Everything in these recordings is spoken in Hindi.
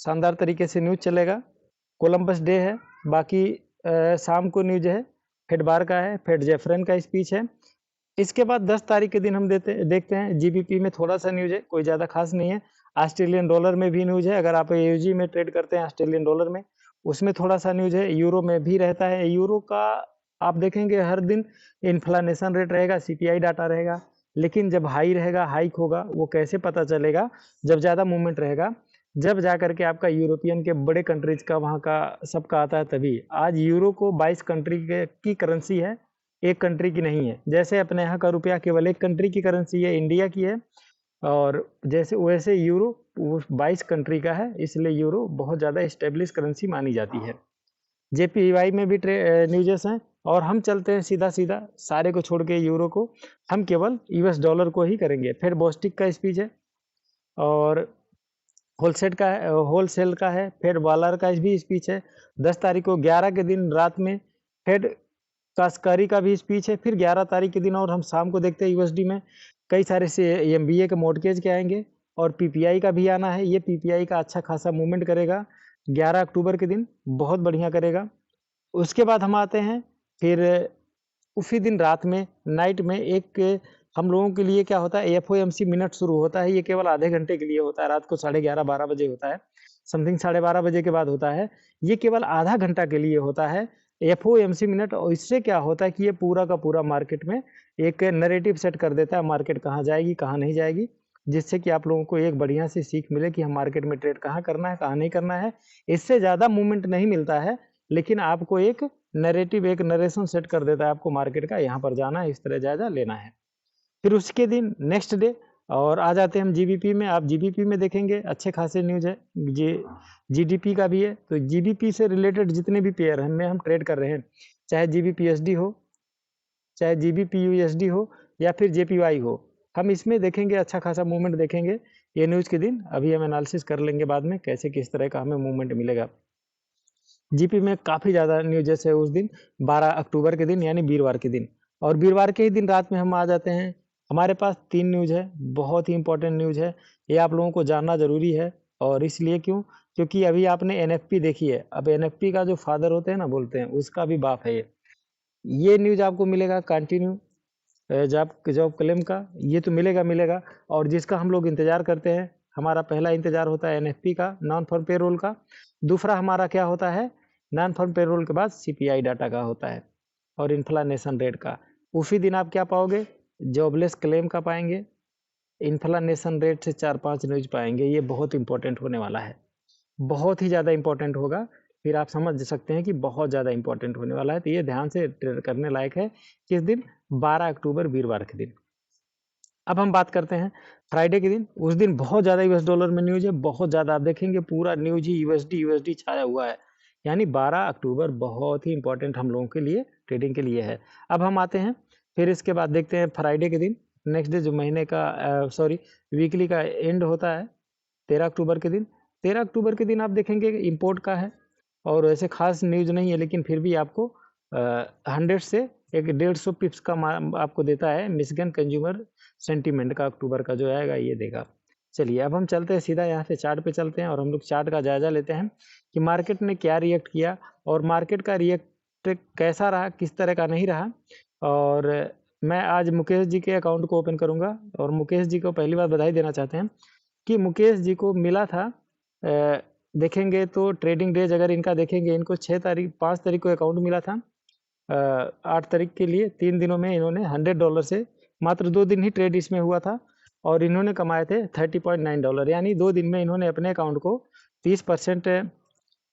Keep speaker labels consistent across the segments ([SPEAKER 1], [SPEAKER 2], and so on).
[SPEAKER 1] शानदार तरीके से न्यूज़ चलेगा। कोलंबस डे है, बाकी शाम को न्यूज़ है, फेड बार का है, फेड जेफरन का स्पीच है। इसके बाद 10 तारीख के दिन हम देखते हैं जीबीपी में थोड़ा-सा न्यूज़ है, कोई ज़्यादा खास नहीं है। ऑस्ट्रेलियन डॉलर में भी न्यूज़ है, अगर आप एयूजी में ट्रेड करते हैं ऑस्ट्रेलियन डॉलर में, उसमें थोड़ा-सा न्यूज़ है। यूरो में भी रहता है, यूरो का आप देखेंगे हर दिन इन्फ्लेशन रेट रहेगा, सीपीआई डाटा रहेगा, लेकिन जब हाई रहेगा, हाइक होगा, वो कैसे पता चलेगा? जब ज़्यादा मूवमेंट रहेगा, जब जाकर के आपका यूरोपियन के बड़े कंट्रीज़ का वहाँ का सबका आता है तभी। आज यूरो को 22 कंट्री की करेंसी है, एक कंट्री की नहीं है। जैसे अपने यहाँ का रुपया केवल एक कंट्री की करेंसी है, इंडिया की है, और जैसे वैसे यूरो वो 22 कंट्री का है, इसलिए यूरो बहुत ज़्यादा एस्टेब्लिश करेंसी मानी जाती है। जेपीवाई में भी न्यूज़ेस हैं, और हम चलते हैं सीधा-सीधा सारे को छोड़ के यूरो को, हम केवल यूएस डॉलर को ही करेंगे। फिर बोस्टिक का स्पीच है, और होलसेल का है, फिर वालर का भी स्पीच है। 10 तारीख को 11 के दिन रात में फेड कास्कारी का भी स्पीच है। फिर 11 तारीख के दिन और हम शाम को देखते हैं यूएसडी में कई सारे से एमबीए के मॉर्गेज के आएंगे, और पीपीआई का भी आना है। ये पीपीआई का अच्छा खासा मूवमेंट करेगा 11 अक्टूबर के दिन, बहुत बढ़िया करेगा। उसके बाद हम आते हैं फिर उसी दिन रात में नाइट में एक हम लोगों के लिए क्या होता है, एफओएमसी मिनट शुरू होता है। ये केवल आधे घंटे के लिए होता है, रात को 11:30-12 बजे होता है, समथिंग 12:30 बजे के बाद होता है। ये केवल आधा घंटा के लिए होता है एफओएमसी मिनट, और इससे क्या होता है कि ये पूरा का पूरा मार्केट में एक नैरेटिव सेट कर देता है, मार्केट कहाँ जाएगी कहाँ नहीं जाएगी, जिससे कि आप लोगों को एक बढ़िया सी सीख मिले कि हम मार्केट में ट्रेड कहाँ करना है कहाँ नहीं करना है। इससे ज़्यादा मूवमेंट नहीं मिलता है, लेकिन आपको एक नैरेटिव, एक नरेशन सेट कर देता है आपको मार्केट का, यहाँ पर जाना है, इस तरह जायजा लेना है। फिर उसके दिन नेक्स्ट डे और आ जाते हैं हम जीबीपी में। आप जीबीपी में देखेंगे अच्छे खासे न्यूज़ है, जीडीपी का भी है। तो जीबीपी से रिलेटेड जितने भी पेयर हैं में हम ट्रेड कर रहे हैं, चाहे जीबीपीएसडी हो, चाहे जीबीपीयूएसडी हो, या फिर जेपीवाई हो, हम इसमें देखेंगे अच्छा खासा मूवमेंट देखेंगे ये न्यूज़ के दिन। अभी हम एनालिसिस कर लेंगे बाद में कैसे किस तरह का हमें मूवमेंट मिलेगा। जीपी में काफ़ी ज़्यादा न्यूज़ है उस दिन 12 अक्टूबर के दिन, यानी वीरवार के दिन। और वीरवार के ही दिन रात में हम आ जाते हैं, हमारे पास 3 न्यूज़ है, बहुत ही इंपॉर्टेंट न्यूज़ है, ये आप लोगों को जानना ज़रूरी है। और इसलिए क्यों? क्योंकि अभी आपने एनएफपी देखी है, अब एनएफपी का जो फादर होते हैं ना, बोलते हैं, उसका भी बाप है ये न्यूज़ आपको मिलेगा कंटिन्यू जॉब क्लेम का, ये तो मिलेगा। और जिसका हम लोग इंतज़ार करते हैं, हमारा पहला इंतज़ार होता है एनएफपी का, नॉन फॉर्म पेरोल का। दूसरा हमारा क्या होता है, नॉन फॉर्म पेरोल के बाद सीपीआई डाटा का होता है, और इन्फ्लेशन रेट का। उसी दिन आप क्या पाओगे, जॉबलेस क्लेम का पाएंगे, इन्फ्लेशन रेट से 4-5 न्यूज़ पाएंगे। ये बहुत इंपॉर्टेंट होने वाला है, बहुत ही ज़्यादा इंपॉर्टेंट होगा। फिर आप समझ सकते हैं कि बहुत ज़्यादा इंपॉर्टेंट होने वाला है। तो ये ध्यान से ट्रेड करने लायक है। किस दिन? 12 अक्टूबर वीरवार के दिन। अब हम बात करते हैं फ्राइडे के दिन। उस दिन बहुत ज़्यादा यूएस डॉलर में न्यूज़ है, बहुत ज़्यादा। आप देखेंगे पूरा न्यूज़ ही यूएसडी छाया हुआ है, यानी 12 अक्टूबर बहुत ही इंपॉर्टेंट हम लोगों के लिए, ट्रेडिंग के लिए है। अब हम आते हैं फिर इसके बाद देखते हैं फ्राइडे के दिन, नेक्स्ट डे जो महीने का वीकली का एंड होता है 13 अक्टूबर के दिन। 13 अक्टूबर के दिन आप देखेंगे इंपोर्ट का है, और ऐसे खास न्यूज़ नहीं है, लेकिन फिर भी आपको 100 से एक 150 पिप्स का आपको देता है। मिशिगन कंज्यूमर सेंटीमेंट का अक्टूबर का जो आएगा ये देगा। चलिए अब हम चलते हैं सीधा यहाँ से चार्ट पे चलते हैं, और हम लोग चार्ट का जायजा लेते हैं कि मार्केट ने क्या रिएक्ट किया, और मार्केट का रिएक्ट कैसा रहा, किस तरह का नहीं रहा। और मैं आज मुकेश जी के अकाउंट को ओपन करूँगा, और मुकेश जी को पहली बार बधाई देना चाहते हैं कि मुकेश जी को मिला था देखेंगे तो ट्रेडिंग डेज अगर इनका देखेंगे, इनको 5 तारीख को अकाउंट मिला था, 8 तारीख के लिए 3 दिनों में इन्होंने $100 से, मात्र 2 दिन ही ट्रेड इसमें हुआ था, और इन्होंने कमाए थे $30.9, यानी 2 दिन में इन्होंने अपने अकाउंट को 30%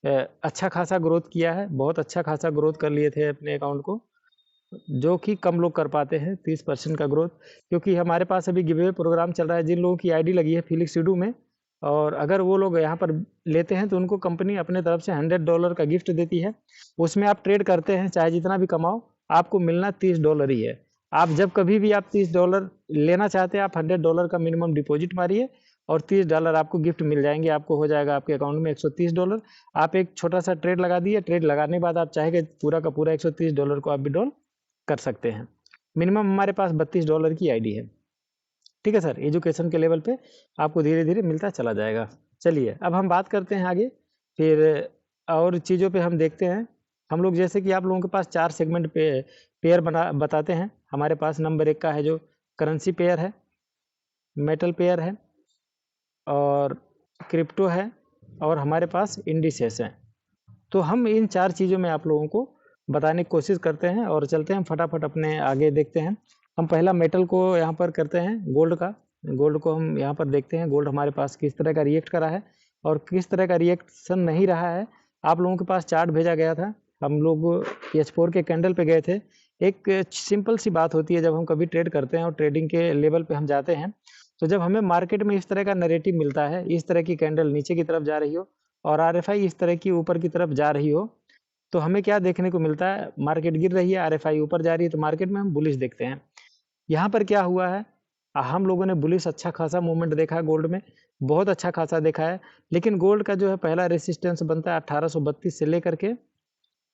[SPEAKER 1] अच्छा खासा ग्रोथ किया है। बहुत अच्छा खासा ग्रोथ कर लिए थे अपने अकाउंट को, जो कि कम लोग कर पाते हैं 30% का ग्रोथ। क्योंकि हमारे पास अभी गिव अवे प्रोग्राम चल रहा है, जिन लोगों की आईडी लगी है फिलिक्स सीडू में, और अगर वो लोग यहाँ पर लेते हैं तो उनको कंपनी अपने तरफ से $100 का गिफ्ट देती है। उसमें आप ट्रेड करते हैं, चाहे जितना भी कमाओ, आपको मिलना $30 ही है। आप जब कभी भी आप $30 लेना चाहते हैं, आप $100 का मिनिमम डिपॉजिट मारिए, और $30 आपको गिफ्ट मिल जाएंगे। आपको हो जाएगा आपके अकाउंट में $130। आप एक छोटा सा ट्रेड लगा दिए, ट्रेड लगाने के बाद आप चाहेंगे पूरा का पूरा $130 को आप विड्रॉल कर सकते हैं। मिनिमम हमारे पास $32 की आईडी है। ठीक है सर, एजुकेशन के लेवल पे आपको धीरे धीरे मिलता चला जाएगा। चलिए अब हम बात करते हैं आगे, फिर और चीज़ों पे हम देखते हैं। हम लोग जैसे कि आप लोगों के पास 4 सेगमेंट पे पेयर बताते हैं। हमारे पास नंबर 1 का है जो करेंसी पेयर है, मेटल पेयर है और क्रिप्टो है और हमारे पास इंडिसेस हैं। तो हम इन 4 चीज़ों में आप लोगों को बताने की कोशिश करते हैं और चलते हैं फटाफट अपने आगे देखते हैं। हम पहला मेटल को यहाँ पर करते हैं गोल्ड का। गोल्ड को हम यहाँ पर देखते हैं गोल्ड हमारे पास किस तरह का रिएक्ट करा है और किस तरह का रिएक्शन नहीं रहा है। आप लोगों के पास चार्ट भेजा गया था, हम लोग H4 के कैंडल पे गए थे। एक सिंपल सी बात होती है, जब हम कभी ट्रेड करते हैं और ट्रेडिंग के लेवल पे हम जाते हैं, तो जब हमें मार्केट में इस तरह का नैरेटिव मिलता है, इस तरह की कैंडल नीचे की तरफ जा रही हो और आरएफआई इस तरह की ऊपर की तरफ जा रही हो, तो हमें क्या देखने को मिलता है, मार्केट गिर रही है, आरएफआई ऊपर जा रही है, तो मार्केट में हम बुलिश देखते हैं। यहाँ पर क्या हुआ है, हम लोगों ने बुलिश अच्छा खासा मूवमेंट देखा है गोल्ड में, बहुत अच्छा खासा देखा है। लेकिन गोल्ड का जो है पहला रेसिस्टेंस बनता है 1832 से लेकर के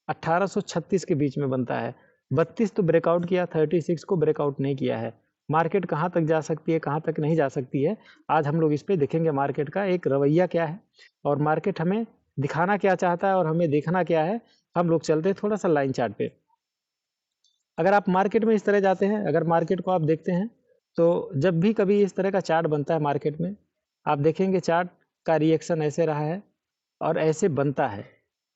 [SPEAKER 1] 1836 के बीच में बनता है। 32 तो ब्रेकआउट किया, 36 को ब्रेकआउट नहीं किया है। मार्केट कहाँ तक जा सकती है, कहाँ तक नहीं जा सकती है, आज हम लोग इस पे देखेंगे मार्केट का एक रवैया क्या है और मार्केट हमें दिखाना क्या चाहता है और हमें देखना क्या है। हम लोग चलते हैं थोड़ा सा लाइन चार्ट पे। अगर आप मार्केट में इस तरह जाते हैं, अगर मार्केट को आप देखते हैं, तो जब भी कभी इस तरह का चार्ट बनता है मार्केट में, आप देखेंगे चार्ट का रिएक्शन ऐसे रहा है और ऐसे बनता है।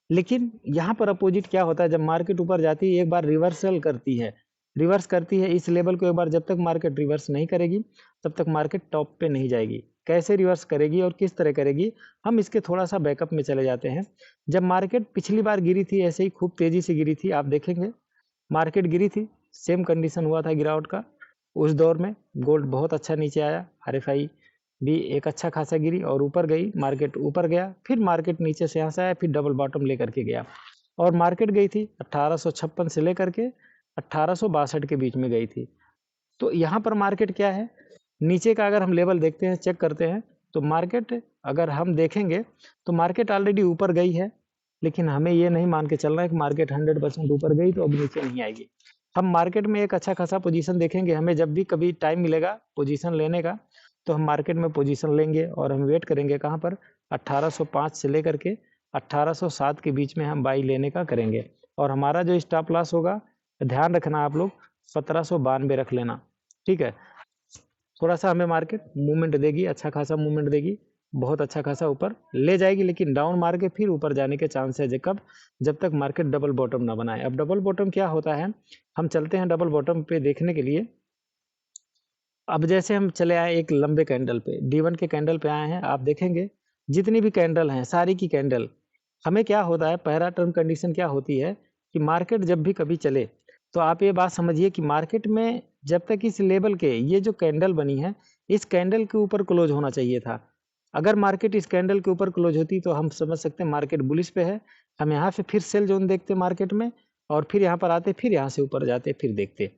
[SPEAKER 1] लेकिन यहाँ पर अपोजिट क्या होता है, जब मार्केट ऊपर जाती है एक बार रिवर्सल करती है, रिवर्स करती है इस लेवल को, एक बार जब तक मार्केट रिवर्स नहीं करेगी तब तक मार्केट टॉप पे नहीं जाएगी। कैसे रिवर्स करेगी और किस तरह करेगी, हम इसके थोड़ा सा बैकअप में चले जाते हैं। जब मार्केट पिछली बार गिरी थी, ऐसे ही खूब तेजी से गिरी थी, आप देखेंगे मार्केट गिरी थी, सेम कंडीशन हुआ था गिरावट का। उस दौर में गोल्ड बहुत अच्छा नीचे आया, आरएफआई भी एक अच्छा खासा गिरी और ऊपर गई, मार्केट ऊपर गया, फिर मार्केट नीचे से यहाँ से आया, फिर डबल बॉटम लेकर के गया और मार्केट गई थी 1856 से लेकर के 1862 के बीच में गई थी। तो यहाँ पर मार्केट क्या है, नीचे का अगर हम लेवल देखते हैं, चेक करते हैं, तो मार्केट अगर हम देखेंगे तो मार्केट ऑलरेडी ऊपर गई है। लेकिन हमें ये नहीं मान के चलना है कि मार्केट 100% ऊपर गई तो अब नीचे नहीं आएगी। हम मार्केट में एक अच्छा खासा पोजीशन देखेंगे, हमें जब भी कभी टाइम मिलेगा पोजीशन लेने का, तो हम मार्केट में पोजीशन लेंगे और हम वेट करेंगे कहाँ पर, 1805 से लेकर के 1807 के बीच में हम बाई लेने का करेंगे। और हमारा जो स्टॉप लॉस होगा, ध्यान रखना आप लोग, 1792 रख लेना, ठीक है। थोड़ा सा हमें मार्केट मूवमेंट देगी, अच्छा खासा मूवमेंट देगी, बहुत अच्छा खासा ऊपर ले जाएगी, लेकिन डाउन मार के फिर ऊपर जाने के चांस है कब, जब तक मार्केट डबल बॉटम ना बनाए। अब डबल बॉटम क्या होता है, हम चलते हैं डबल बॉटम पे देखने के लिए। अब जैसे हम चले आए एक लंबे कैंडल पे, D1 के कैंडल पे आए हैं, आप देखेंगे जितनी भी कैंडल हैं सारी की कैंडल, हमें क्या होता है, पहला टर्म कंडीशन क्या होती है कि मार्केट जब भी कभी चले, तो आप ये बात समझिए कि मार्केट में जब तक इस लेवल के ये जो कैंडल बनी है, इस कैंडल के ऊपर क्लोज होना चाहिए था। अगर मार्केट इस कैंडल के ऊपर क्लोज होती तो हम समझ सकते हैं मार्केट बुलिश पे है। हम यहाँ से फिर सेल जोन देखते मार्केट में और फिर यहाँ पर आते, फिर यहाँ से ऊपर जाते, फिर देखते,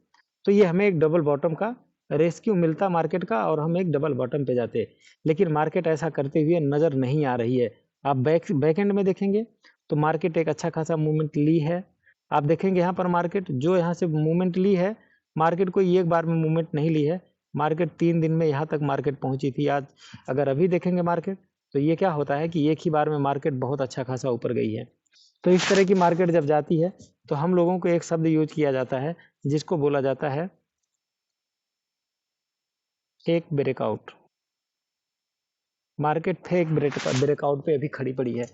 [SPEAKER 1] तो ये हमें एक डबल बॉटम का रेस्क्यू मिलता मार्केट का और हम एक डबल बॉटम पे जाते। लेकिन मार्केट ऐसा करते हुए नजर नहीं आ रही है। आप बैक एंड में देखेंगे तो मार्केट एक अच्छा खासा मूवमेंट ली है। आप देखेंगे यहाँ पर मार्केट जो यहाँ से मूवमेंट ली है, मार्केट कोई एक बार में मूवमेंट नहीं ली है, मार्केट 3 दिन में यहाँ तक मार्केट पहुंची थी। आज अगर अभी देखेंगे मार्केट, तो ये क्या होता है कि एक ही बार में मार्केट बहुत अच्छा खासा ऊपर गई है। तो इस तरह की मार्केट जब जाती है तो हम लोगों को एक शब्द यूज किया जाता है जिसको बोला जाता है एक ब्रेकआउट। मार्केट फेक ब्रेकआउट पे अभी खड़ी पड़ी है।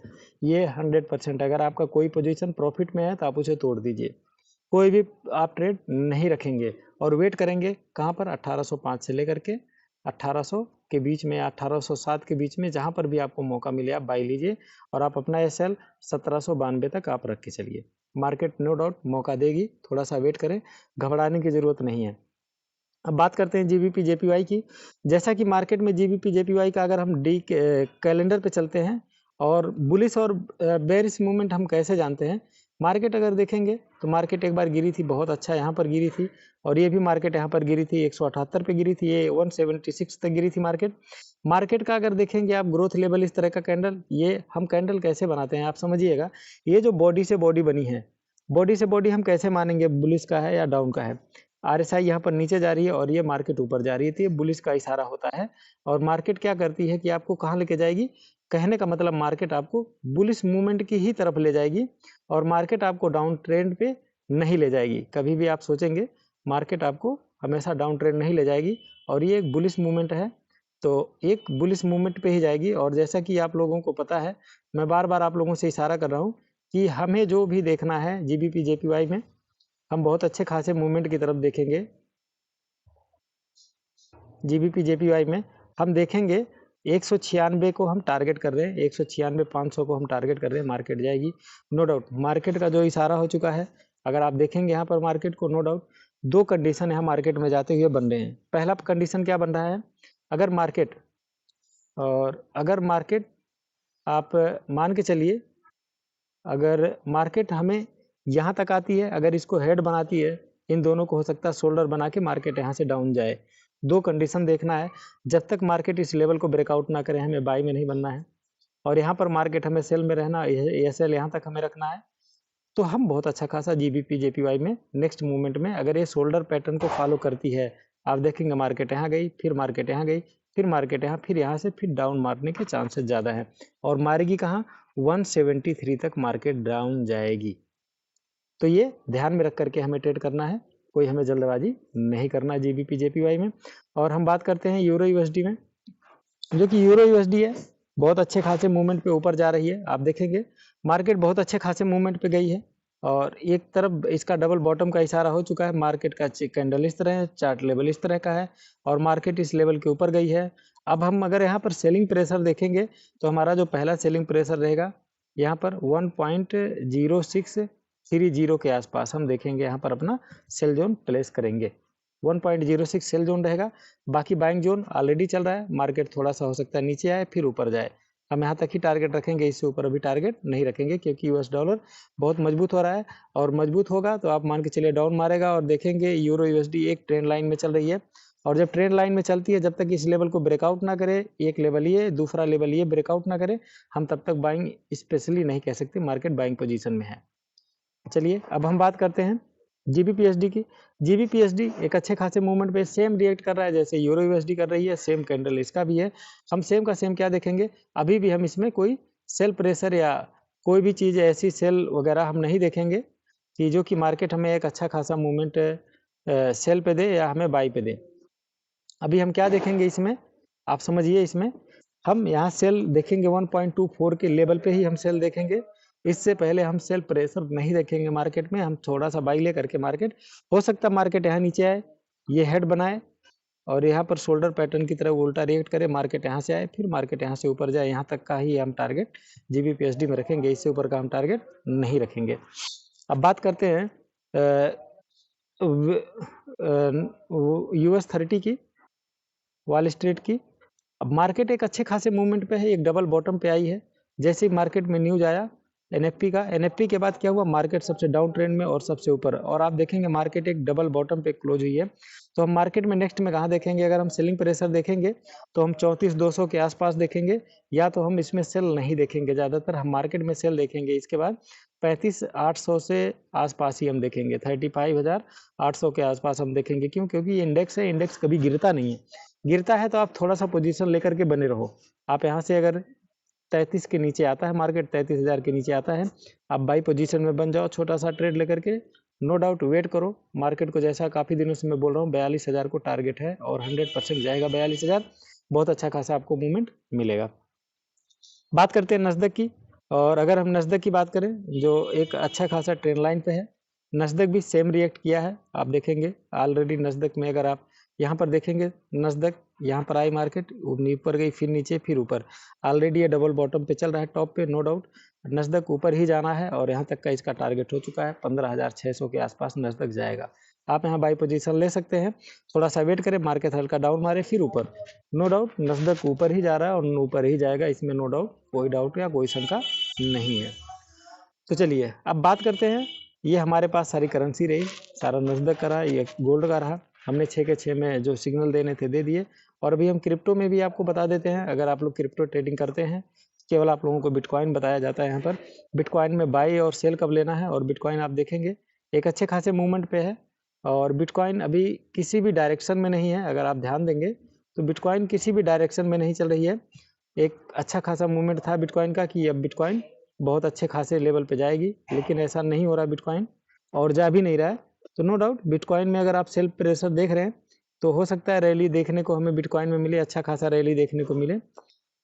[SPEAKER 1] ये 100%, अगर आपका कोई पोजीशन प्रॉफिट में है तो आप उसे तोड़ दीजिए, कोई भी आप ट्रेड नहीं रखेंगे और वेट करेंगे कहाँ पर, 1805 से लेकर के 1800 के बीच में, 1807 के बीच में, जहाँ पर भी आपको मौका मिले आप बाई लीजिए और आप अपना ये सेल 1792 तक आप रख के चलिए। मार्केट नो डाउट मौका देगी, थोड़ा सा वेट करें, घबराने की ज़रूरत नहीं है। अब बात करते हैं जीबीपी जेपीवाई की। जैसा कि मार्केट में जीबीपी जेपीवाई का अगर हम डी कैलेंडर पे चलते हैं और बुलिश और बेरिश मूवमेंट हम कैसे जानते हैं, मार्केट अगर देखेंगे तो मार्केट एक बार गिरी थी, बहुत अच्छा यहाँ पर गिरी थी और ये भी मार्केट यहाँ पर गिरी थी, 178 पे गिरी थी, ये 176 तक गिरी थी मार्केट। मार्केट का अगर देखेंगे आप ग्रोथ लेवल, इस तरह का कैंडल, ये हम कैंडल कैसे बनाते हैं आप समझिएगा। ये जो बॉडी से बॉडी बनी है, बॉडी से बॉडी हम कैसे मानेंगे बुलिश का है या डाउन का है। आरएसआई यहाँ पर नीचे जा रही है और ये मार्केट ऊपर जा रही है, तो ये बुलिश का इशारा होता है। और मार्केट क्या करती है कि आपको कहाँ लेके जाएगी, कहने का मतलब मार्केट आपको बुलिश मूवमेंट की ही तरफ ले जाएगी और मार्केट आपको डाउन ट्रेंड पे नहीं ले जाएगी। कभी भी आप सोचेंगे मार्केट आपको हमेशा डाउन ट्रेंड नहीं ले जाएगी और ये एक बुलिश मूवमेंट है, तो एक बुलिश मूवमेंट पे ही जाएगी। और जैसा कि आप लोगों को पता है, मैं बार बार आप लोगों से इशारा कर रहा हूँ कि हमें जो भी देखना है जीबीपी जेपीवाई में, हम बहुत अच्छे खासे मूवमेंट की तरफ देखेंगे। जीबीपी जेपीवाई में हम देखेंगे 196 को हम टारगेट कर रहे हैं, 196 500 को हम टारगेट कर रहे हैं, मार्केट जाएगी नो डाउट। मार्केट का जो इशारा हो चुका है, अगर आप देखेंगे यहाँ पर मार्केट को, नो डाउट दो कंडीशन यहाँ मार्केट में जाते हुए बन रहे हैं। पहला कंडीशन क्या बन रहा है, अगर मार्केट आप मान के चलिए, अगर मार्केट हमें यहाँ तक आती है, अगर इसको हेड बनाती है, इन दोनों को हो सकता है शोल्डर बना के मार्केट यहाँ से डाउन जाए। दो कंडीशन देखना है, जब तक मार्केट इस लेवल को ब्रेकआउट ना करे हमें बाई में नहीं बनना है, और यहाँ पर मार्केट हमें सेल में रहना, एसएल यहाँ तक हमें रखना है। तो हम बहुत अच्छा खासा जीबीपी जेपीवाई में नेक्स्ट मूवमेंट में अगर ये शोल्डर पैटर्न को फॉलो करती है, आप देखेंगे मार्केट यहाँ गई, फिर मार्केट यहाँ गई, फिर मार्केट यहाँ, फिर यहाँ से फिर डाउन मारने के चांसेस ज़्यादा है और मारेगी कहाँ, 173 तक मार्केट डाउन जाएगी। तो ये ध्यान में रख करके हमें ट्रेड करना है, कोई हमें जल्दबाजी नहीं करना है जीबीपी जेपीवाई में। और हम बात करते हैं यूरो यूएसडी में, जो कि यूरो यूएसडी है, बहुत अच्छे खासे मूवमेंट पे ऊपर जा रही है। आप देखेंगे मार्केट बहुत अच्छे खासे मूवमेंट पे गई है और एक तरफ इसका डबल बॉटम का इशारा हो चुका है। मार्केट का कैंडल इस तरह है, चार्ट लेवल इस तरह का है और मार्केट इस लेवल के ऊपर गई है। अब हम अगर यहाँ पर सेलिंग प्रेशर देखेंगे तो हमारा जो पहला सेलिंग प्रेशर रहेगा यहाँ पर 1.0630 के आसपास हम देखेंगे, यहाँ पर अपना सेल जोन प्लेस करेंगे। 1.06 सेल जोन रहेगा, बाकी बाइंग जोन ऑलरेडी चल रहा है। मार्केट थोड़ा सा हो सकता है नीचे आए फिर ऊपर जाए, हम यहाँ तक ही टारगेट रखेंगे, इससे ऊपर अभी टारगेट नहीं रखेंगे क्योंकि यूएस डॉलर बहुत मजबूत हो रहा है और मजबूत होगा तो आप मान के चलिए डाउन मारेगा। और देखेंगे यूरो यूएसडी एक ट्रेंड लाइन में चल रही है और जब ट्रेंड लाइन में चलती है, जब तक इस लेवल को ब्रेकआउट ना करे, एक लेवल ये दूसरा लेवल ये ब्रेकआउट ना करे, हम तब तक बाइंग स्पेशली नहीं कह सकते, मार्केट बाइंग पोजीशन में है। चलिए अब हम बात करते हैं जीबीपीएसडी की। जीबीपीएसडी एक अच्छे खासे मूवमेंट पे सेम रिएक्ट कर रहा है जैसे यूरो यूएसडी कर रही है, सेम कैंडल इसका भी है। हम सेम का सेम क्या देखेंगे, अभी भी हम इसमें कोई सेल प्रेशर या कोई भी चीज़ ऐसी सेल वगैरह हम नहीं देखेंगे कि जो कि मार्केट हमें एक अच्छा खासा मूवमेंट सेल पे दे या हमें बाई पे दे। अभी हम क्या देखेंगे इसमें, आप समझिए, इसमें हम यहाँ सेल देखेंगे 1.24 के लेवल पे ही हम सेल देखेंगे। इससे पहले हम सेल प्रेशर नहीं देखेंगे मार्केट में, हम थोड़ा सा बाई ले करके मार्केट, हो सकता है मार्केट यहाँ नीचे आए, ये हेड बनाए और यहाँ पर शोल्डर पैटर्न की तरह उल्टा रिएक्ट करे, मार्केट यहाँ से आए फिर मार्केट यहाँ से ऊपर जाए, यहाँ तक का ही हम टारगेट जीबीपीएसडी में रखेंगे, इससे ऊपर का हम टारगेट नहीं रखेंगे। अब बात करते हैं US 30 की, वॉल स्ट्रीट की। अब मार्केट एक अच्छे खासे मूवमेंट पे है, एक डबल बॉटम पे आई है। जैसे ही मार्केट में न्यूज आया एनएफपी का, एनएफपी के बाद क्या हुआ, मार्केट सबसे डाउन ट्रेंड में और सबसे ऊपर, और आप देखेंगे मार्केट एक डबल बॉटम पे क्लोज हुई है। तो हम मार्केट में नेक्स्ट में कहाँ देखेंगे, अगर हम सेलिंग प्रेशर देखेंगे तो हम 34,200 के आसपास देखेंगे, या तो हम इसमें सेल नहीं देखेंगे, ज़्यादातर हम मार्केट में सेल देखेंगे। इसके बाद 35,800 से आसपास ही हम देखेंगे, 35,800 के आसपास हम देखेंगे। क्यों, क्योंकि ये इंडेक्स है, इंडेक्स कभी गिरता नहीं है। गिरता है तो आप थोड़ा सा पोजीशन लेकर के बने रहो। आप यहाँ से अगर 33 के नीचे आता है मार्केट, 33,000 के नीचे आता है, आप बाई पोजीशन में बन जाओ, छोटा सा ट्रेड लेकर के, नो डाउट वेट करो मार्केट को। जैसा काफ़ी दिनों से मैं बोल रहा हूँ 42,000 को टारगेट है और 100% जाएगा 42,000, बहुत अच्छा खासा आपको मूवमेंट मिलेगा। बात करते हैं नस्दक की, और अगर हम नस्दक की बात करें जो एक अच्छा खासा ट्रेंड लाइन पे है, नस्दक भी सेम रिएक्ट किया है। आप देखेंगे ऑलरेडी नस्दक में, अगर आप यहाँ पर देखेंगे नस्दक यहाँ पर आई मार्केट, ऊपर गई फिर नीचे फिर ऊपर, ऑलरेडी ये डबल बॉटम पे चल रहा है टॉप पे, नो डाउट नस्दक ऊपर ही जाना है और यहाँ तक का इसका टारगेट हो चुका है, 15,600 के आसपास नस्दक जाएगा। आप यहाँ बाई पोजीशन ले सकते हैं, थोड़ा सा वेट करें, मार्केट हल्का डाउन मारे फिर ऊपर, नो डाउट नस्दक ऊपर ही जा रहा है और ऊपर ही जाएगा, इसमें नो डाउट, कोई डाउट या कोई शंका नहीं है। तो चलिए अब बात करते हैं, ये हमारे पास सारी करेंसी रही, सारा नस्दक का रहा, ये गोल्ड का रहा, हमने 6 के 6 में जो सिग्नल देने थे दे दिए। और अभी हम क्रिप्टो में भी आपको बता देते हैं, अगर आप लोग क्रिप्टो ट्रेडिंग करते हैं, केवल आप लोगों को बिटकॉइन बताया जाता है यहाँ पर। बिटकॉइन में बाई और सेल कब लेना है, और बिटकॉइन आप देखेंगे एक अच्छे खासे मूवमेंट पे है और बिटकॉइन अभी किसी भी डायरेक्शन में नहीं है। अगर आप ध्यान देंगे तो बिटकॉइन किसी भी डायरेक्शन में नहीं चल रही है, एक अच्छा खासा मूवमेंट था बिटकॉइन का कि अब बिटकॉइन बहुत अच्छे खासे लेवल पे जाएगी, लेकिन ऐसा नहीं हो रहा बिटकॉइन, और जा भी नहीं रहा है। तो नो डाउट बिटकॉइन में अगर आप सेल्फ प्रेशर देख रहे हैं तो हो सकता है रैली देखने को हमें बिटकॉइन में मिले, अच्छा खासा रैली देखने को मिले।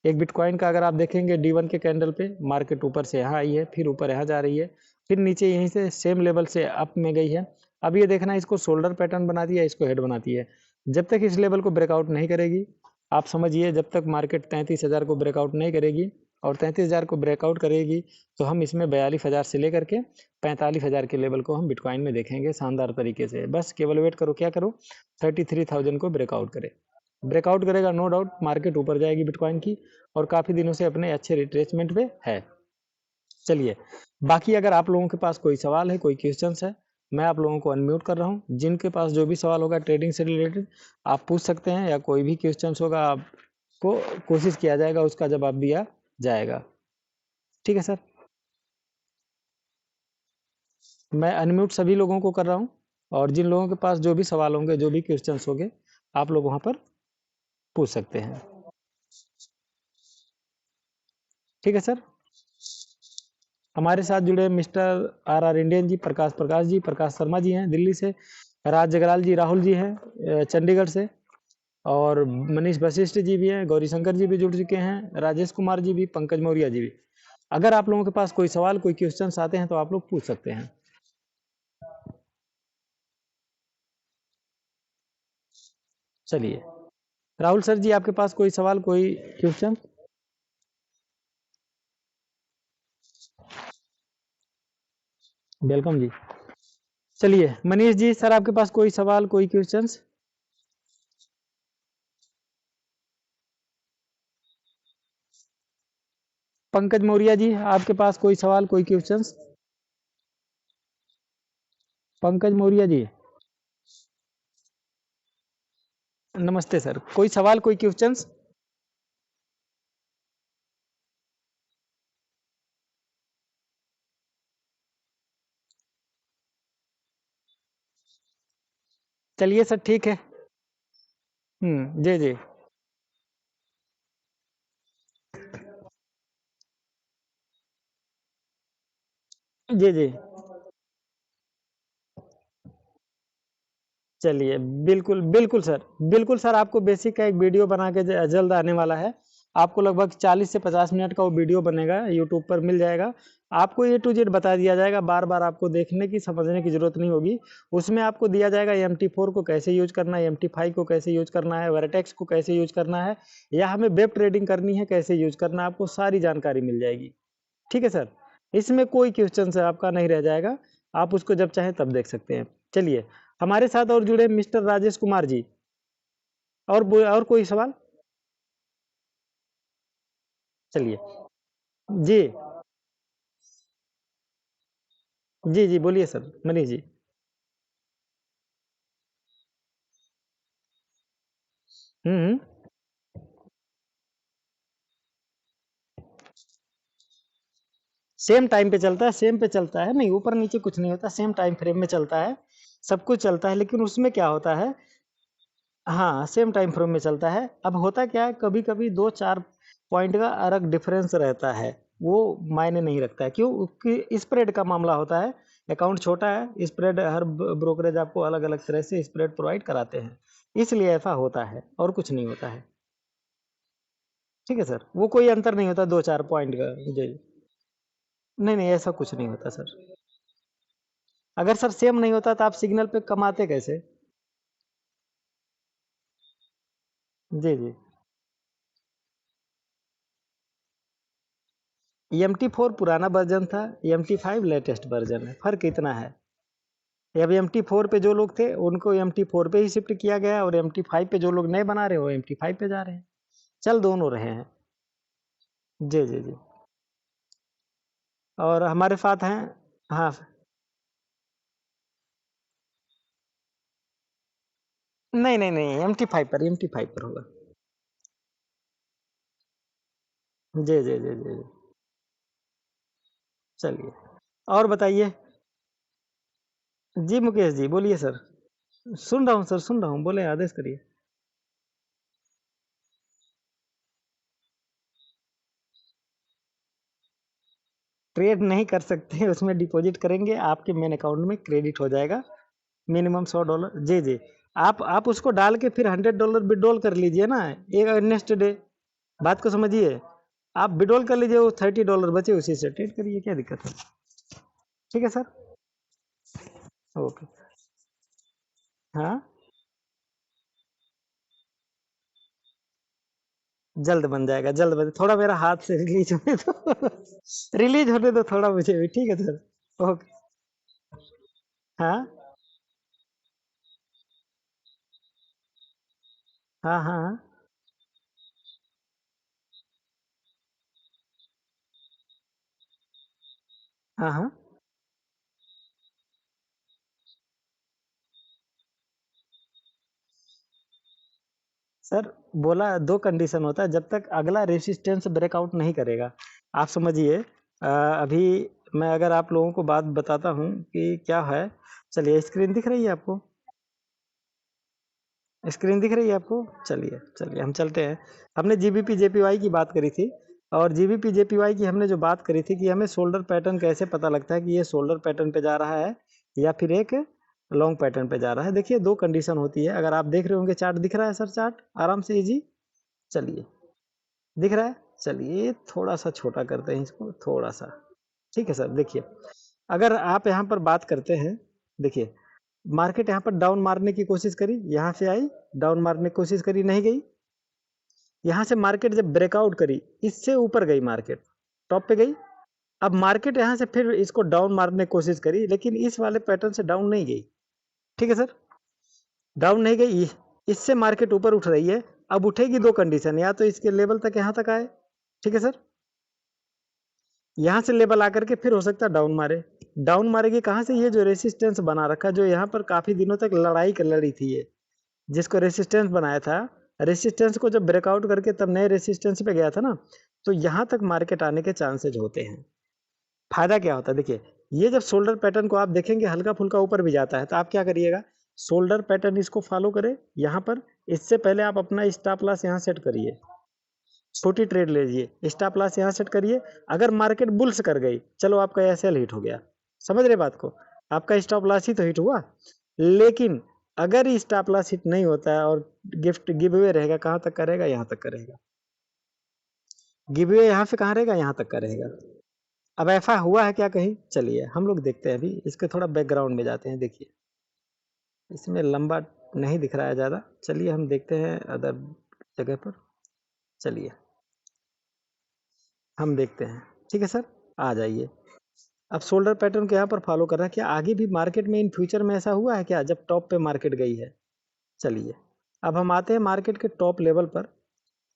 [SPEAKER 1] एक बिटकॉइन का अगर आप देखेंगे D1 के कैंडल पे मार्केट ऊपर से यहाँ आई है, फिर ऊपर यहाँ जा रही है, फिर नीचे यहीं से सेम लेवल से अप में गई है। अब ये देखना इसको शोल्डर पैटर्न बनाती है, इसको हेड बनाती है। जब तक इस लेवल को ब्रेकआउट नहीं करेगी, आप समझिए जब तक मार्केट 33,000 को ब्रेकआउट नहीं करेगी, और 33,000 को ब्रेकआउट करेगी तो हम इसमें 42,000 से लेकर के 45,000 के लेवल को हम बिटकॉइन में देखेंगे शानदार तरीके से। बस केवल वेट करो, क्या करो, 33,000 को ब्रेकआउट करे। ब्रेकआउट करेगा नो डाउट मार्केट ऊपर जाएगी बिटकॉइन की, और काफ़ी दिनों से अपने अच्छे रिट्रेसमेंट पे है। चलिए, बाकी अगर आप लोगों के पास कोई सवाल है, कोई क्वेश्चंस है, मैं आप लोगों को अनम्यूट कर रहा हूँ। जिनके पास जो भी सवाल होगा ट्रेडिंग से रिलेटेड आप पूछ सकते हैं, या कोई भी क्वेश्चंस होगा आपको कोशिश किया जाएगा उसका जवाब दिया जाएगा। ठीक है सर, मैं अनम्यूट सभी लोगों को कर रहा हूँ, और जिन लोगों के पास जो भी सवाल होंगे, जो भी क्वेश्चंस होंगे, आप लोग वहाँ पर पूछ सकते हैं। ठीक है सर, हमारे साथ जुड़े मिस्टर RR इंडियन जी, प्रकाश जी, प्रकाश शर्मा जी हैं दिल्ली से, राज जगलाल जी, राहुल जी हैं चंडीगढ़ से, और मनीष वशिष्ठ जी भी हैं, गौरी शंकर जी भी जुड़ चुके हैं, राजेश कुमार जी भी, पंकज मौर्य जी भी। अगर आप लोगों के पास कोई सवाल, कोई क्वेश्चन आते हैं तो आप लोग पूछ सकते हैं। चलिए, राहुल सर जी, आपके पास कोई सवाल, कोई क्वेश्चन? वेलकम जी। चलिए मनीष जी, सर आपके पास कोई सवाल, कोई क्वेश्चंस? पंकज मौर्य जी, आपके पास कोई सवाल, कोई क्वेश्चंस? पंकज मौर्य जी, नमस्ते सर, कोई सवाल, कोई क्वेश्चंस? चलिए सर, ठीक है। जी जी जी जी। चलिए, बिल्कुल बिल्कुल सर, बिल्कुल सर, आपको बेसिक का एक वीडियो बना के जल्द आने वाला है। आपको लगभग 40 से 50 मिनट का वो वीडियो बनेगा, यूट्यूब पर मिल जाएगा। आपको A to Z बता दिया जाएगा, बार बार आपको देखने की, समझने की जरूरत नहीं होगी। उसमें आपको दिया जाएगा MT4 को कैसे यूज करना है, MT5 को कैसे यूज करना है, वर्टेक्स को कैसे यूज करना है, या हमें वेब ट्रेडिंग करनी है कैसे यूज करना है, आपको सारी जानकारी मिल जाएगी। ठीक है सर, इसमें कोई क्वेश्चन से आपका नहीं रह जाएगा, आप उसको जब चाहे तब देख सकते हैं। चलिए, हमारे साथ और जुड़े मिस्टर राजेश कुमार जी, और कोई सवाल? चलिए, जी जी जी, बोलिए सर, मनीष जी। हम्म। सेम टाइम पे चलता है, सेम पे चलता है, नहीं ऊपर नीचे कुछ नहीं होता, सेम टाइम फ्रेम में चलता है, सब कुछ चलता है। लेकिन उसमें क्या होता है, हाँ सेम टाइम फ्रेम में चलता है। अब होता क्या है, कभी कभी 2-4 पॉइंट का अलग डिफरेंस रहता है, वो मायने नहीं रखता है। क्यों? उसकी स्प्रेड का मामला होता है, अकाउंट छोटा है, स्प्रेड हर ब्रोकरेज आपको अलग अलग तरह से स्प्रेड प्रोवाइड कराते हैं, इसलिए ऐसा होता है, और कुछ नहीं होता है। ठीक है सर, वो कोई अंतर नहीं होता 2-4 पॉइंट का। जी, नहीं नहीं, ऐसा कुछ नहीं होता सर। अगर सर सेम नहीं होता तो आप सिग्नल पे कमाते कैसे? जी जी। MT4 पुराना वर्जन था, MT5 लेटेस्ट वर्जन है, फर्क इतना है। अब MT4 पे जो लोग थे उनको MT4 पे ही शिफ्ट किया गया, और MT5 पे जो लोग नए बना रहे हो MT5 पे जा रहे हैं, चल दोनों रहे हैं। जी जी जी। और हमारे साथ हैं, हाँ, नहीं नहीं नहीं, MT5 पर होगा। जी जी जी जी जी। चलिए, और बताइए। जी मुकेश जी, बोलिए सर। सुन रहा हूँ सर, सुन रहा हूँ, बोले, आदेश करिए। ट्रेड नहीं कर सकते, उसमें डिपॉजिट करेंगे आपके मेन अकाउंट में क्रेडिट हो जाएगा मिनिमम $100। जी जी, आप उसको डाल के फिर $100 विड्रॉल कर लीजिए ना एक नेक्स्ट डे। बात को समझिए, आप विड्रॉल कर लीजिए, वो $30 बचे उसी से ट्रेड करिए, क्या दिक्कत है। ठीक है सर, ओके। हाँ, जल्द बन जाएगा, जल्द बन, थोड़ा मेरा हाथ से रिलीज होने दो रिलीज होने दो थोड़ा मुझे भी, ठीक है सर, ओके। हाँ हाँ हाँ हाँ हाँ हाँ। सर बोला दो कंडीशन होता है, जब तक अगला रेसिस्टेंस ब्रेकआउट नहीं करेगा। आप समझिए, अभी मैं अगर आप लोगों को बात बताता हूँ कि क्या है। चलिए, स्क्रीन दिख रही है आपको? स्क्रीन दिख रही है आपको? चलिए चलिए, हम चलते हैं। हमने जीबीपी जेपीवाई की बात करी थी, और जीबीपी जेपीवाई की हमने जो बात करी थी कि हमें शोल्डर पैटर्न कैसे पता लगता है कि ये शोल्डर पैटर्न पे जा रहा है या फिर एक लॉन्ग पैटर्न पे जा रहा है। देखिए, दो कंडीशन होती है। अगर आप देख रहे होंगे, चार्ट दिख रहा है सर? चार्ट आराम से इजी, चलिए, दिख रहा है? चलिए थोड़ा सा छोटा करते हैं इसको, थोड़ा सा। ठीक है सर, देखिए, अगर आप यहाँ पर बात करते हैं, देखिए, मार्केट यहाँ पर डाउन मारने की कोशिश करी, यहाँ से आई, डाउन मारने की कोशिश करी, नहीं गई। यहाँ से मार्केट जब ब्रेकआउट करी, इससे ऊपर गई मार्केट, टॉप पे गई। अब मार्केट यहाँ से फिर इसको डाउन मारने की कोशिश करी, लेकिन इस वाले पैटर्न से डाउन नहीं गई। ठीक है सर, डाउन नहीं गई, इससे मार्केट ऊपर उठ रही है। अब उठेगी, दो कंडीशन, या तो इसके लेवल तक यहाँ तक आए, ठीक है सर, यहाँ से लेवल आकर के फिर हो सकता है डाउन मारे। डाउन मारेगी कहाँ से? ये जो रेसिस्टेंस बना रखा, जो यहाँ पर काफी दिनों तक लड़ाई कर लड़ी थी, ये जिसको रेसिस्टेंस बनाया था, रेसिस्टेंस को जब ब्रेकआउट करके तब नए रेसिस्टेंस पे गया था ना, तो यहाँ तक मार्केट आने के चांसेज होते हैं। फायदा क्या होता है, देखिए, ये जब शोल्डर पैटर्न को आप देखेंगे हल्का फुल्का ऊपर भी जाता है, तो आप क्या करिएगा, शोल्डर पैटर्न इसको फॉलो करें यहाँ पर। इससे पहले आप अपना स्टॉप लॉस यहाँ सेट करिए, छोटी ट्रेड लीजिए, स्टॉप लॉस यहाँ सेट करिए। अगर मार्केट बुल्स कर गई, चलो आपका एसएल हिट हो गया, समझ रहे बात को, आपका स्टॉप लॉस ही तो हिट हुआ। लेकिन अगर स्टॉप लॉस हिट नहीं होता है और गिफ्ट गिव अवे रहेगा, कहाँ तक का रहेगा? यहाँ तक का रहेगा। गिव अवे यहाँ से कहाँ रहेगा? यहाँ तक का रहेगा। अब ऐसा हुआ है क्या कहीं? चलिए हम लोग देखते हैं, अभी इसके थोड़ा बैकग्राउंड में जाते हैं। देखिए, इसमें लंबा नहीं दिख रहा है ज़्यादा, चलिए हम देखते हैं अदर जगह पर। चलिए हम देखते हैं, ठीक है सर, आ जाइए। अब शोल्डर पैटर्न को यहाँ पर फॉलो कर रहा है क्या? आगे भी मार्केट में इन फ्यूचर में ऐसा हुआ है क्या, जब टॉप पे मार्केट गई है? चलिए, अब हम आते हैं मार्केट के टॉप लेवल पर,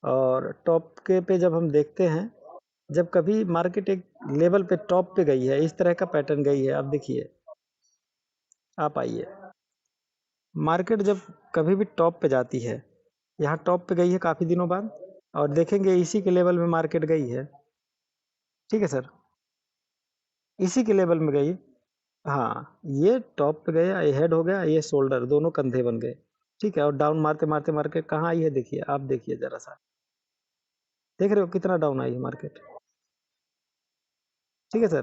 [SPEAKER 1] और टॉप के पे जब हम देखते हैं, जब कभी मार्केट एक लेवल पे टॉप पे गई है, इस तरह का पैटर्न गई है, आप देखिए, आप आइए, मार्केट जब कभी भी टॉप पे जाती है, यहाँ टॉप पे गई है काफ़ी दिनों बाद, और देखेंगे इसी के लेवल में मार्केट गई है। ठीक है सर, इसी के लेवल में गई। हाँ, ये टॉप पे गया, ये हेड हो गया, ये शोल्डर, दोनों कंधे बन गए। ठीक है, और डाउन मारते मारते मार्केट कहाँ आई है? देखिए, आप देखिए जरा सा, देख रहे हो कितना डाउन आई है मार्केट? ठीक है सर,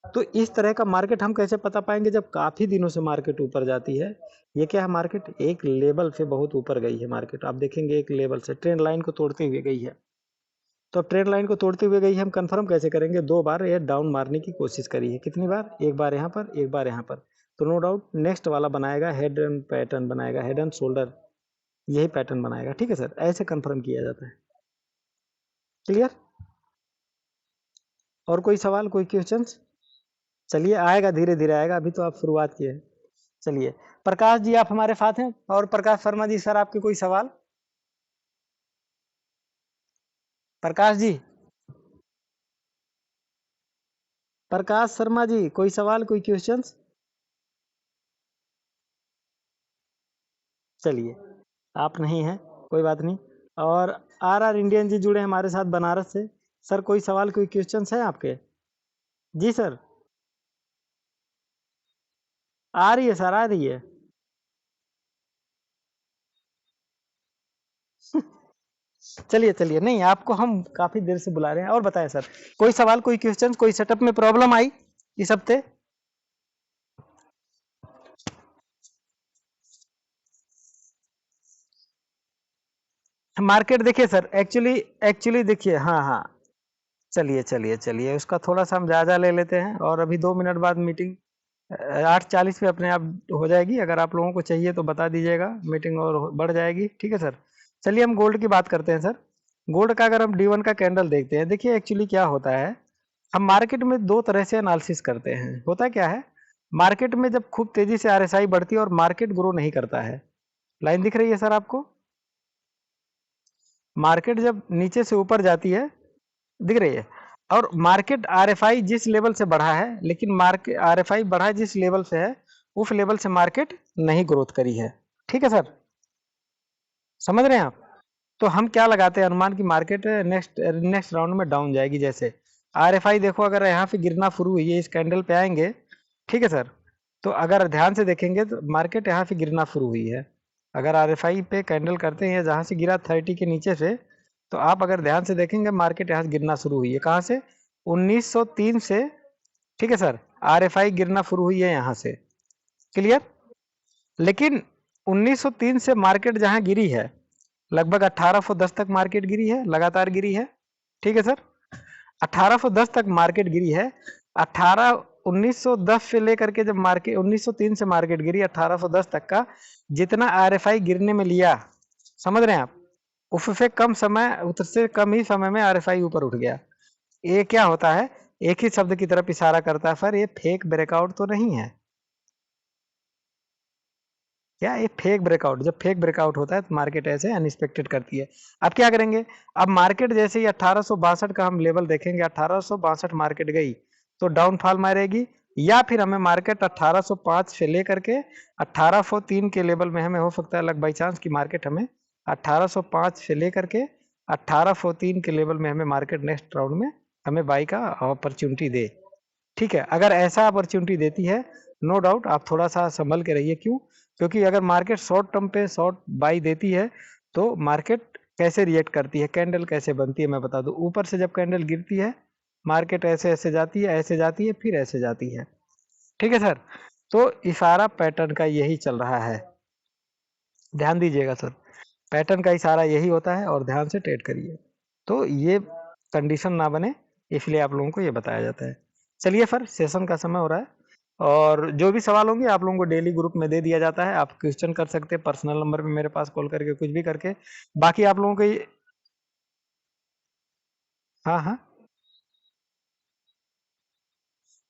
[SPEAKER 1] तो इस तरह का मार्केट हम कैसे पता पाएंगे? जब काफी दिनों से मार्केट ऊपर जाती है। ये क्या है, मार्केट एक लेवल से बहुत ऊपर गई है मार्केट, आप देखेंगे एक लेवल से ट्रेंड लाइन को तोड़ते हुए गई है। तो अब ट्रेंड लाइन को तोड़ते हुए गई है, हम कंफर्म कैसे करेंगे? दो बार ये डाउन मारने की कोशिश करी है, कितनी बार? एक बार यहाँ पर, एक बार यहाँ पर। तो नो डाउट नेक्स्ट वाला बनाएगा हेड एंड पैटर्न, बनाएगा हेड एंड शोल्डर, यही पैटर्न बनाएगा। ठीक है सर, ऐसे कंफर्म किया जाता है। क्लियर? और कोई सवाल, कोई क्वेश्चंस? चलिए, आएगा, धीरे धीरे आएगा, अभी तो आप शुरुआत किए हैं। चलिए, प्रकाश जी आप हमारे साथ हैं, और प्रकाश शर्मा जी, सर आपके कोई सवाल? प्रकाश जी, प्रकाश शर्मा जी, कोई सवाल, कोई क्वेश्चंस? चलिए, आप नहीं हैं, कोई बात नहीं। और आर आर इंडियन जी जुड़े हमारे साथ बनारस से। सर कोई सवाल, कोई क्वेश्चंस है आपके? जी सर, आ रही है सर, आ रही है। चलिए चलिए, नहीं आपको हम काफी देर से बुला रहे हैं। और बताएं सर, कोई सवाल, कोई क्वेश्चन, कोई सेटअप में प्रॉब्लम आई इस हफ्ते? मार्केट देखिए सर, एक्चुअली एक्चुअली देखिए, हाँ हाँ, चलिए चलिए चलिए, उसका थोड़ा सा हम जायजा ले लेते हैं। और अभी 2 मिनट बाद मीटिंग 8:40 पे अपने आप हो जाएगी। अगर आप लोगों को चाहिए तो बता दीजिएगा, मीटिंग और बढ़ जाएगी। ठीक है सर। चलिए हम गोल्ड की बात करते हैं सर। गोल्ड का अगर हम D1 का कैंडल देखते हैं, देखिए एक्चुअली क्या होता है, हम मार्केट में दो तरह से एनालिसिस करते हैं। होता क्या है, मार्केट में जब खूब तेजी से RSI बढ़ती है और मार्केट ग्रो नहीं करता है, लाइन दिख रही है सर आपको? मार्केट जब नीचे से ऊपर जाती है, दिख रही है, और मार्केट RFI जिस लेवल से बढ़ा है, लेकिन मार्केट RFI बढ़ा जिस लेवल से है, उस लेवल से मार्केट नहीं ग्रोथ करी है। ठीक है सर, समझ रहे हैं आप? तो हम क्या लगाते हैं अनुमान की मार्केट नेक्स्ट नेक्स्ट राउंड में डाउन जाएगी। जैसे RFI देखो, अगर यहाँ पे गिरना शुरू हुई है, इस कैंडल पे आएंगे, ठीक है सर, तो अगर ध्यान से देखेंगे तो मार्केट यहाँ से गिरना शुरू हुई है। अगर RFI पे कैंडल करते हैं जहाँ से गिरा 30 के नीचे से, तो आप अगर ध्यान से देखेंगे मार्केट यहाँ से गिरना शुरू हुई है। कहाँ से? 1903 से। ठीक है सर, RFI गिरना शुरू हुई है यहाँ से। क्लियर? लेकिन 1903 से मार्केट जहाँ गिरी है, लगभग 1810 तक मार्केट गिरी है, लगातार गिरी है। ठीक है सर, 1810 तक मार्केट गिरी है। 18 1910 से लेकर के जब मार्केट 1903 से मार्केट गिरी 1810 तक का जितना RFI गिरने में लिया, समझ रहे हैं आप, उससे कम समय, उससे कम ही समय में RFI ऊपर उठ गया। ये क्या होता है, एक ही शब्द की तरफ इशारा करता है सर, ये फेक ब्रेकआउट तो नहीं है क्या? ये फेक ब्रेकआउट, जब फेक ब्रेकआउट होता है तो मार्केट ऐसे अनएक्सपेक्टेड करती है। अब क्या करेंगे, अब मार्केट जैसे ही 1862 का हम लेवल देखेंगे, 1862 मार्केट गई तो डाउनफॉल मारेगी, या फिर हमें मार्केट 1805 से लेकर के 1803 के लेवल में हमें हो सकता है, लग बाई चांस की मार्केट हमें 1805 से लेकर के 1803 के लेवल में हमें मार्केट नेक्स्ट राउंड में हमें बाई का अपॉर्चुनिटी दे। ठीक है, अगर ऐसा अपॉर्चुनिटी देती है, नो डाउट आप थोड़ा सा संभल के रहिए। क्यों? क्योंकि अगर मार्केट शॉर्ट टर्म पे शॉर्ट बाई देती है तो मार्केट कैसे रिएक्ट करती है, कैंडल कैसे बनती है मैं बता दूं। ऊपर से जब कैंडल गिरती है, मार्केट ऐसे ऐसे जाती है, ऐसे जाती है, फिर ऐसे जाती है। ठीक है सर, तो इशारा पैटर्न का यही चल रहा है, ध्यान दीजिएगा सर, पैटर्न का इशारा यही होता है, और ध्यान से ट्रेड करिए। तो ये कंडीशन ना बने, इसलिए आप लोगों को ये बताया जाता है। चलिए सर, सेशन का समय हो रहा है, और जो भी सवाल होंगे आप लोगों को डेली ग्रुप में दे दिया जाता है। आप क्वेश्चन कर सकते हैं पर्सनल नंबर पे मेरे पास कॉल करके, कुछ भी करके। बाकी आप लोगों को हाँ हाँ,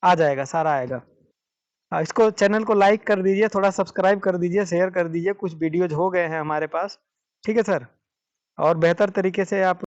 [SPEAKER 1] आ जाएगा, सारा आएगा। इसको चैनल को लाइक कर दीजिए, थोड़ा सब्सक्राइब कर दीजिए, शेयर कर दीजिए, कुछ वीडियोज हो गए हैं हमारे पास। ठीक है सर, और बेहतर तरीके से आप